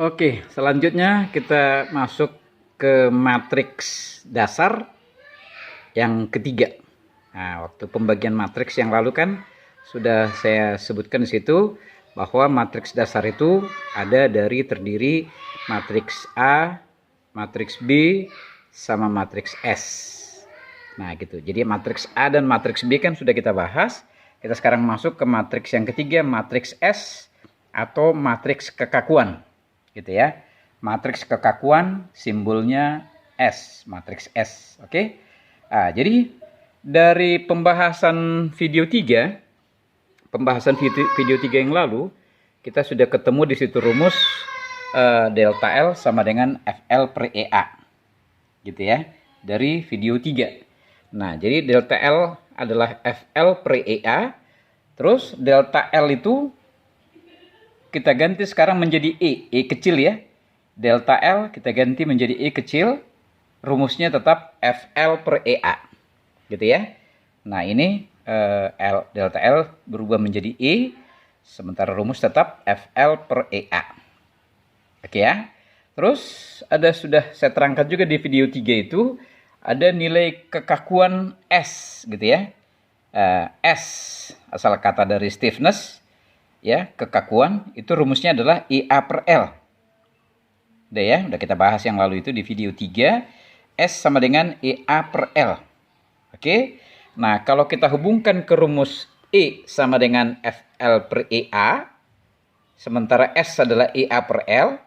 Oke, selanjutnya kita masuk ke matriks dasar yang ketiga. Nah, waktu pembagian matriks yang lalu kan sudah saya sebutkan di situ bahwa matriks dasar itu terdiri matriks A, matriks B, sama matriks S. Nah, gitu. Jadi matriks A dan matriks B kan sudah kita bahas. Kita sekarang masuk ke matriks yang ketiga, matriks S atau matriks kekakuan. Gitu ya. Matriks kekakuan simbolnya S, matriks S. Oke. Nah, jadi dari pembahasan video 3 yang lalu, kita sudah ketemu di situ rumus delta L sama dengan FL per EA. Gitu ya. Dari video 3. Nah, jadi delta L adalah FL per EA. Terus delta L itu kita ganti sekarang menjadi E kecil ya. Delta L kita ganti menjadi E kecil. Rumusnya tetap FL per EA. Gitu ya. Nah, ini delta L berubah menjadi E. Sementara rumus tetap FL per EA. Oke ya. Terus sudah saya terangkan juga di video 3 itu. Ada nilai kekakuan S gitu ya. S asal kata dari stiffness ya, kekakuan itu rumusnya adalah IA per L. Udah ya, udah kita bahas yang lalu itu di video 3. S sama dengan IA per L. Oke. Nah, kalau kita hubungkan ke rumus E sama dengan FL per EA, sementara S adalah IA per L,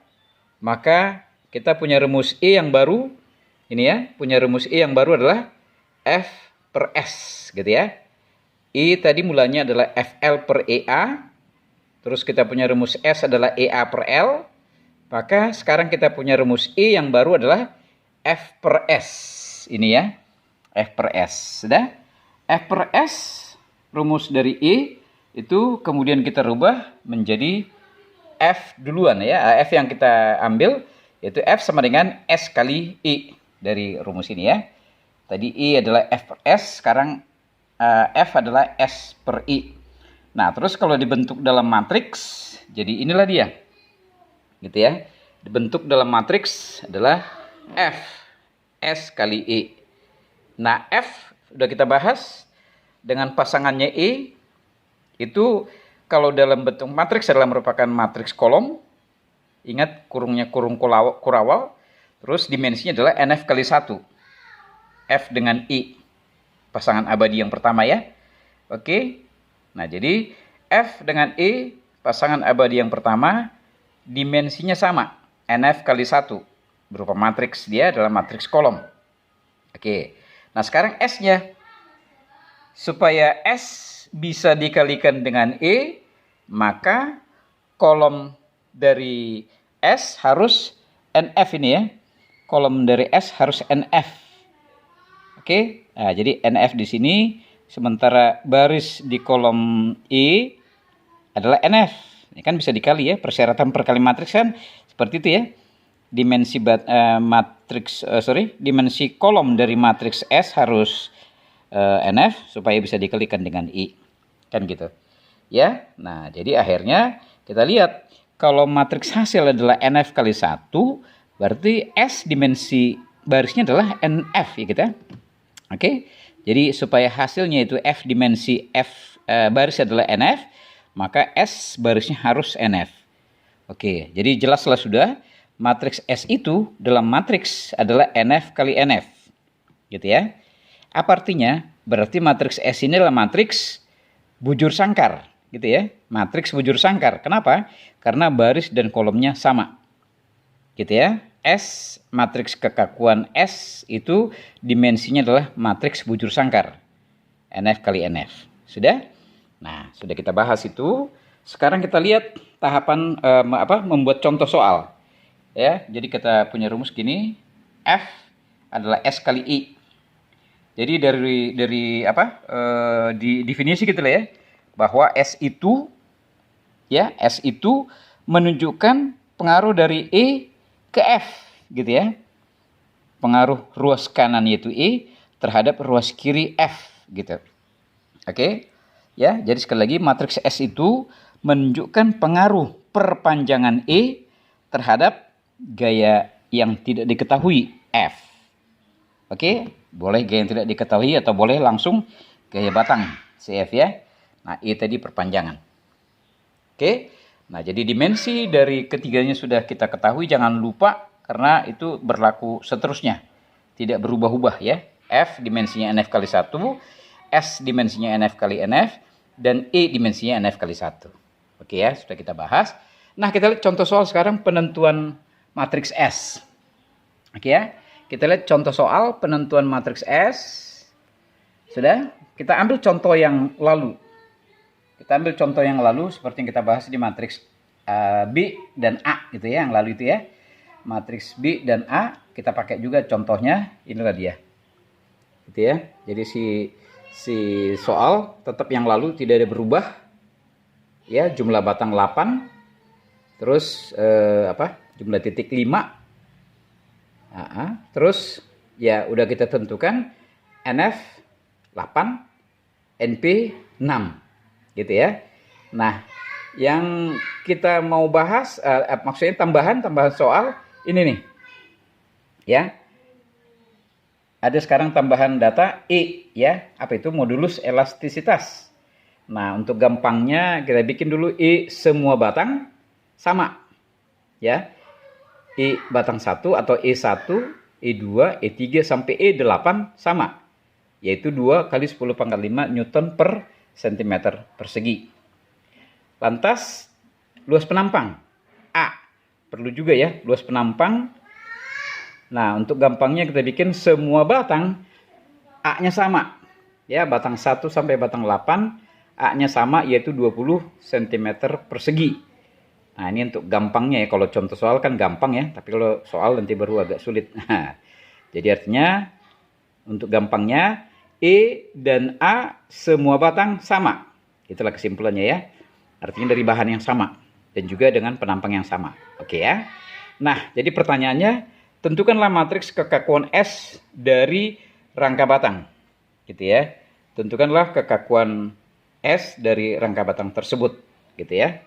maka kita punya rumus E yang baru. Ini ya, punya rumus E yang baru adalah F per S gitu ya. E tadi mulanya adalah FL per EA. Terus kita punya rumus S adalah EA per L. Maka sekarang kita punya rumus E yang baru adalah F per S. Ini ya, F per S. Sudah? F per S, rumus dari E, itu kemudian kita rubah menjadi F duluan ya. F yang kita ambil, yaitu F sama dengan S kali E. Dari rumus ini ya. Tadi E adalah F per S, sekarang F adalah S per I. Nah, terus kalau dibentuk dalam matriks, jadi inilah dia. Gitu ya. Dibentuk dalam matriks adalah F, S kali E. Nah, F sudah kita bahas dengan pasangannya E. Itu kalau dalam bentuk matriks adalah merupakan matriks kolom. Ingat kurungnya kurung kurawal. Terus dimensinya adalah NF kali 1. F dengan I. Pasangan abadi yang pertama ya. Oke. Nah, jadi F dengan E, pasangan abadi yang pertama, dimensinya sama. NF kali 1. Berupa matriks, dia adalah matriks kolom. Oke. Nah, sekarang S-nya. Supaya S bisa dikalikan dengan E, maka kolom dari S harus NF ini ya. Kolom dari S harus NF. Oke. Nah, jadi NF di sini, sementara baris di kolom E adalah NF. Ini kan bisa dikali ya, persyaratan perkali matriks kan seperti itu ya. Dimensi kolom dari matriks S harus NF supaya bisa dikalikan dengan I. Kan gitu. Ya. Nah, jadi akhirnya kita lihat kalau matriks hasil adalah NF kali 1, berarti S dimensi barisnya adalah NF ya kita. Oke. Jadi supaya hasilnya itu F dimensi F baris adalah NF, maka S barisnya harus NF. Oke, jadi jelaslah sudah matriks S itu dalam matriks adalah NF kali NF. Gitu ya. Apa artinya? Berarti matriks S ini adalah matriks bujur sangkar, gitu ya. Matriks bujur sangkar. Kenapa? Karena baris dan kolomnya sama. Gitu ya. S, matriks kekakuan S itu dimensinya adalah matriks bujur sangkar. NF kali NF. Sudah? Nah, sudah kita bahas itu. Sekarang kita lihat tahapan membuat contoh soal. Ya, jadi kita punya rumus gini. F adalah S kali I. Jadi di definisi gitu lah ya, bahwa S itu menunjukkan pengaruh dari E ke F gitu ya. Pengaruh ruas kanan yaitu E terhadap ruas kiri F gitu. Oke. Ya, jadi sekali lagi matriks S itu menunjukkan pengaruh perpanjangan E terhadap gaya yang tidak diketahui F. Oke, boleh gaya yang tidak diketahui atau boleh langsung gaya batang CF ya. Nah, E tadi perpanjangan. Oke, nah jadi dimensi dari ketiganya sudah kita ketahui, jangan lupa karena itu berlaku seterusnya. Tidak berubah-ubah ya. F dimensinya NF kali 1, S dimensinya NF kali NF, dan E dimensinya NF kali 1. Oke ya, sudah kita bahas. Nah, kita lihat contoh soal sekarang penentuan matriks S. Oke ya, kita lihat contoh soal penentuan matriks S. Sudah, kita ambil contoh yang lalu. Kita ambil contoh yang lalu seperti yang kita bahas di matriks B dan A gitu ya, yang lalu itu ya. Matriks B dan A, kita pakai juga contohnya, inilah dia. Gitu ya. Jadi si soal tetap yang lalu tidak ada berubah. Ya, jumlah batang 8. Terus jumlah titik 5. Terus ya udah kita tentukan NF 8, NP 6. Gitu ya. Nah, yang kita mau bahas maksudnya tambahan soal ini nih. Ya. Ada sekarang tambahan data E ya. Apa itu? Modulus elastisitas. Nah, untuk gampangnya kita bikin dulu E semua batang sama. Ya. E batang 1 atau E1, E2, E3 sampai E8 sama. Yaitu 2 kali 10 pangkat 5 Newton per cm persegi. Lantas luas penampang A. Perlu juga ya luas penampang. Nah, untuk gampangnya kita bikin semua batang A-nya sama. Ya, batang 1 sampai batang 8 A-nya sama yaitu 20 cm persegi. Nah, ini untuk gampangnya ya. Kalau contoh soal kan gampang ya, tapi kalau soal nanti baru agak sulit. Nah, jadi artinya untuk gampangnya E dan A semua batang sama. Itulah kesimpulannya ya. Artinya dari bahan yang sama dan juga dengan penampang yang sama. Oke ya. Nah, jadi pertanyaannya, tentukanlah matriks kekakuan S dari rangka batang. Gitu ya. Tentukanlah kekakuan S dari rangka batang tersebut. Gitu ya.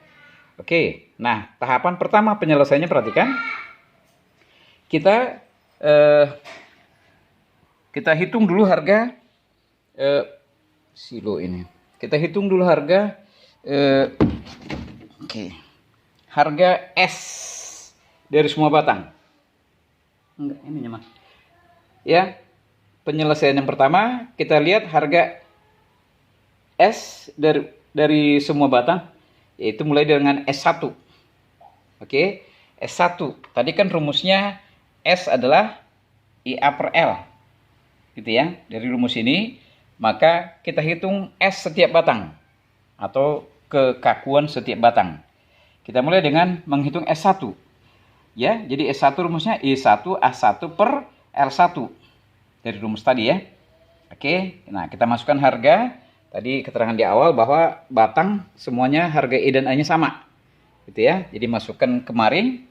Oke, nah tahapan pertama penyelesaiannya perhatikan. Kita hitung dulu harga silo ini. Kita hitung dulu harga harga S dari semua batang. Enggak, ini mah. Ya, penyelesaian yang pertama kita lihat harga S dari semua batang. Yaitu mulai dengan S1. Oke, S1. Tadi kan rumusnya S adalah IA per L. Gitu ya. Dari rumus ini, maka kita hitung S setiap batang. Atau kekakuan setiap batang. Kita mulai dengan menghitung S1. Ya, jadi S1 rumusnya I1 A1 per L1. Dari rumus tadi ya. Oke, nah kita masukkan harga. Tadi keterangan di awal bahwa batang semuanya harga E dan A-nya sama. Gitu ya. Jadi masukkan kemarin.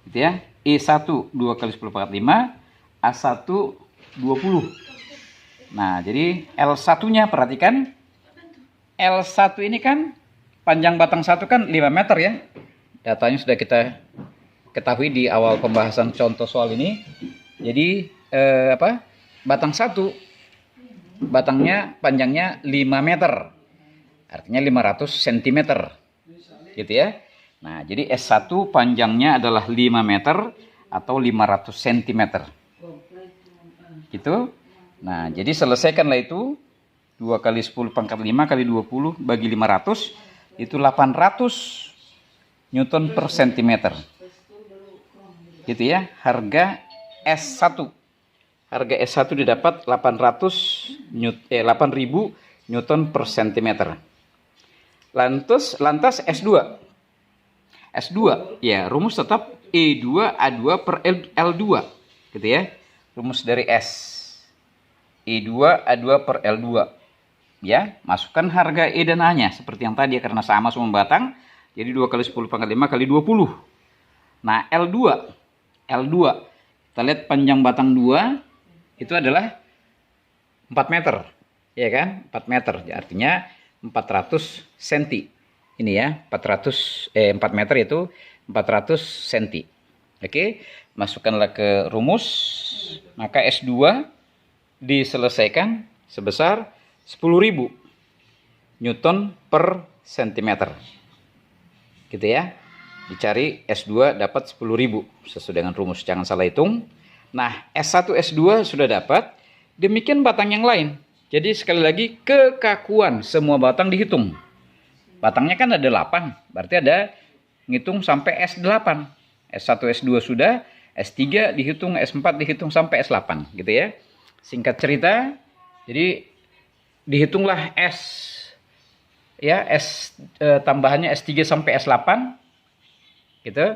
Gitu ya. E1 2 kali 10 pangkat 5, A1 20. Nah, jadi L1-nya perhatikan. L1 ini kan panjang batang 1 kan 5 meter ya. Datanya sudah kita ketahui di awal pembahasan contoh soal ini. Jadi batang 1 batangnya panjangnya 5 meter. Artinya 500 cm. Gitu ya. Nah, jadi S1 panjangnya adalah 5 meter atau 500 cm. Gitu. Nah, jadi selesaikanlah itu. 2 kali 10 pangkat 5 kali 20 bagi 500. Itu 800 Newton per cm. Gitu ya. Harga S1. Harga S1 didapat 8.000 Newton per cm. Lantas S2. S2 ya rumus tetap E2 A2 per L2. Gitu ya. Rumus dari S. E2 A2 per L2. Ya, masukkan harga E dan A-nya seperti yang tadi ya, karena sama semua batang. Jadi 2 kali 10 pangkat 5 kali 20. Nah, L2. Kita lihat panjang batang 2 itu adalah 4 meter. Ya kan? 4 meter. Artinya 400 cm. Ini ya, 4 meter itu 400 cm. Oke, masukkanlah ke rumus. Maka S2 diselesaikan sebesar 10.000 Newton per cm. Gitu ya. Dicari S2 dapat 10.000 sesuai dengan rumus, jangan salah hitung. Nah, S1 S2 sudah dapat. Demikian batang yang lain. Jadi sekali lagi kekakuan semua batang dihitung. Batangnya kan ada 8, berarti ada ngitung sampai S8. S1 S2 sudah, S3 dihitung, S4 dihitung sampai S8 gitu ya. Singkat cerita, jadi dihitunglah S ya, tambahannya S3 sampai S8 gitu.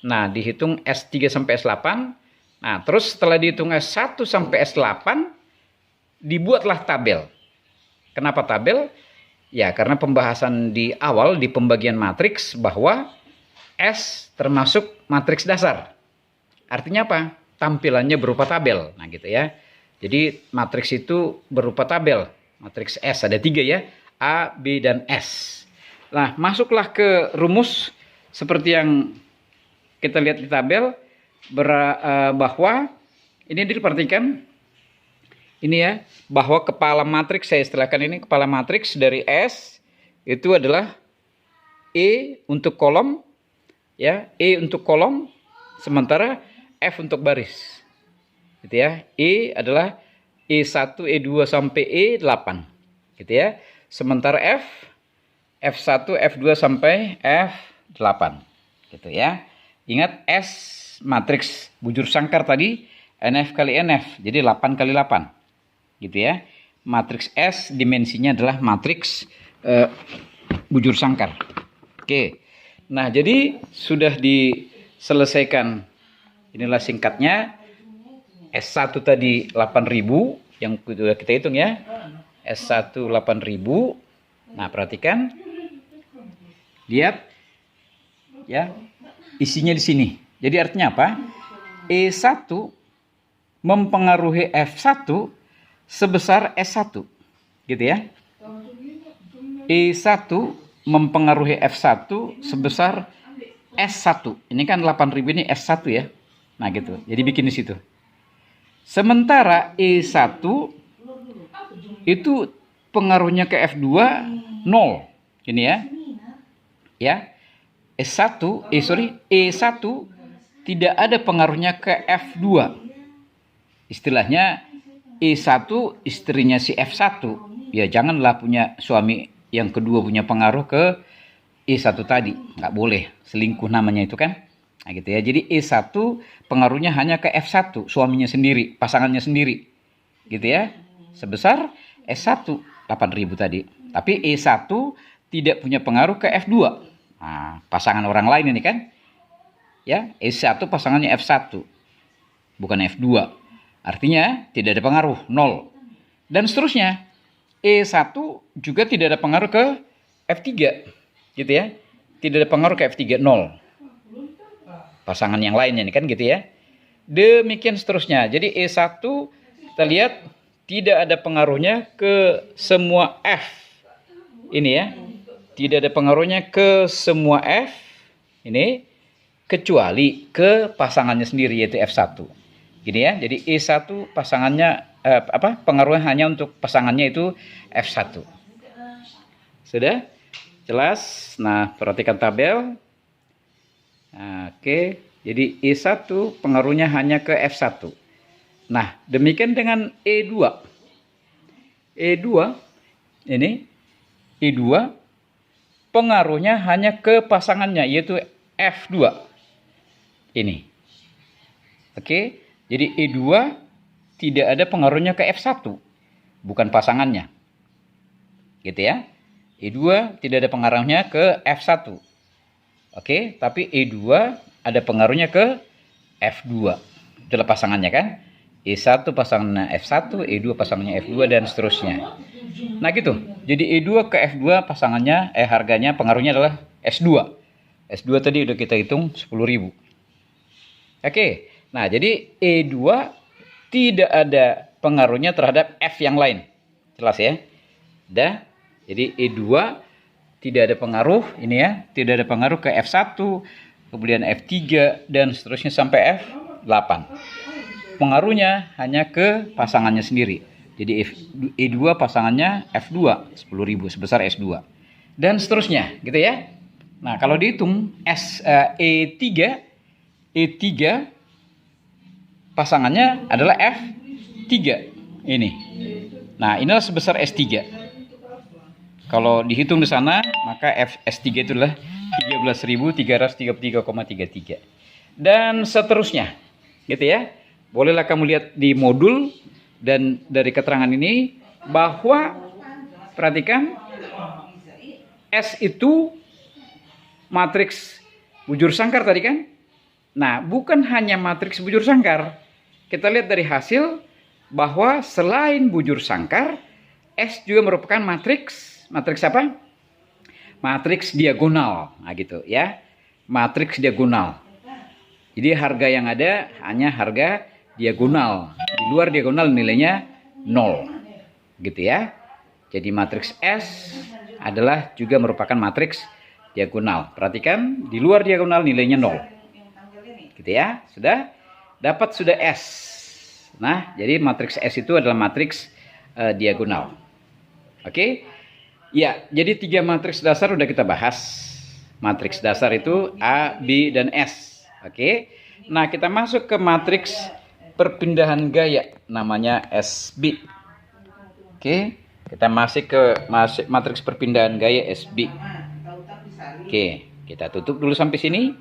Nah, dihitung S3 sampai S8. Nah, terus setelah dihitung S1 sampai S8, dibuatlah tabel. Kenapa tabel? Ya, karena pembahasan di awal di pembagian matriks bahwa S termasuk matriks dasar. Artinya apa? Tampilannya berupa tabel. Nah, gitu ya. Jadi, matriks itu berupa tabel. Matriks S ada 3 ya. A, B, dan S. Nah, masuklah ke rumus seperti yang kita lihat di tabel. Bahwa ini diperhatikan ini ya, bahwa kepala matriks, saya istilahkan ini kepala matriks dari S itu adalah E untuk kolom ya, E untuk kolom, sementara F untuk baris gitu ya. E adalah E1 E2 sampai E8 gitu ya, sementara F1 F2 sampai F8 gitu ya. Ingat S matriks bujur sangkar tadi NF kali NF, jadi 8 kali 8 gitu ya. Matriks S dimensinya adalah matriks bujur sangkar. Oke. Nah, jadi sudah diselesaikan. Inilah singkatnya. S1 tadi 8.000 yang sudah kita hitung ya. S1 8.000. Nah, perhatikan. Lihat ya. Isinya di sini. Jadi artinya apa? E1 mempengaruhi F1 sebesar S1. Gitu ya. E1 mempengaruhi F1 sebesar S1. Ini kan 8.000 ini S1 ya. Nah, gitu. Jadi bikin di situ. Sementara E1 itu pengaruhnya ke F2 0. Ini ya. Ya. E1 tidak ada pengaruhnya ke F2. Istilahnya E1 istrinya si F1. Ya janganlah punya suami yang kedua punya pengaruh ke E1 tadi. Nggak boleh. Selingkuh namanya itu kan. Nah gitu ya. Jadi E1 pengaruhnya hanya ke F1. Suaminya sendiri. Pasangannya sendiri. Gitu ya. Sebesar S1 8.000 tadi. Tapi E1 tidak punya pengaruh ke F2. Nah, pasangan orang lain ini kan. Ya, E1 pasangannya F1. Bukan F2. Artinya tidak ada pengaruh, 0. Dan seterusnya. E1 juga tidak ada pengaruh ke F3. Gitu ya. Tidak ada pengaruh ke F3, 0. Pasangan yang lainnya ini kan gitu ya. Demikian seterusnya. Jadi E1 kita lihat tidak ada pengaruhnya ke semua F. Ini ya. Tidak ada pengaruhnya ke semua F. Ini. Kecuali ke pasangannya sendiri yaitu F1. Gini ya. Jadi E1 pasangannya pengaruhnya hanya untuk pasangannya itu F1. Sudah? Jelas? Nah, perhatikan tabel. Nah, oke. Jadi E1 pengaruhnya hanya ke F1. Nah, demikian dengan E2. E2 ini E2 pengaruhnya hanya ke pasangannya yaitu F2. Ini. Oke. Jadi E2 tidak ada pengaruhnya ke F1. Bukan pasangannya. Gitu ya. E2 tidak ada pengaruhnya ke F1. Oke. Tapi E2 ada pengaruhnya ke F2. Itulah pasangannya kan. E1 pasangannya F1. E2 pasangannya F2 dan seterusnya. Nah gitu. Jadi E2 ke F2 pasangannya, harganya pengaruhnya adalah S2. S2 tadi udah kita hitung 10.000. Oke. Nah jadi E2 tidak ada pengaruhnya terhadap F yang lain. Jelas ya? Dah. Jadi E2 tidak ada pengaruh ini ya, tidak ada pengaruh ke F1, kemudian F3 dan seterusnya sampai F8. Pengaruhnya hanya ke pasangannya sendiri. Jadi E2 pasangannya F2 10.000 sebesar S2 dan seterusnya gitu ya. Nah, kalau dihitung E3 pasangannya adalah F3 ini. Nah, inilah sebesar S3. Kalau dihitung di sana, maka S3 itu adalah 13.333,33 dan seterusnya gitu ya. Bolehlah kamu lihat di modul. Dan dari keterangan ini bahwa perhatikan S itu matriks bujur sangkar tadi kan. Nah, bukan hanya matriks bujur sangkar. Kita lihat dari hasil bahwa selain bujur sangkar, S juga merupakan matriks apa? Matriks diagonal. Nah, gitu ya. Matriks diagonal. Jadi harga yang ada hanya harga diagonal. Di luar diagonal nilainya 0. Gitu ya. Jadi matriks S adalah juga merupakan matriks diagonal. Perhatikan, di luar diagonal nilainya 0. Gitu ya. Sudah S. Nah, jadi matriks S itu adalah matriks diagonal. Oke. Ya, jadi 3 matriks dasar udah kita bahas. Matriks dasar itu A, B, dan S. Oke. Nah, kita masuk ke matriks perpindahan gaya, namanya SB. Oke, kita masih ke matriks perpindahan gaya SB. Oke, kita tutup dulu sampai sini.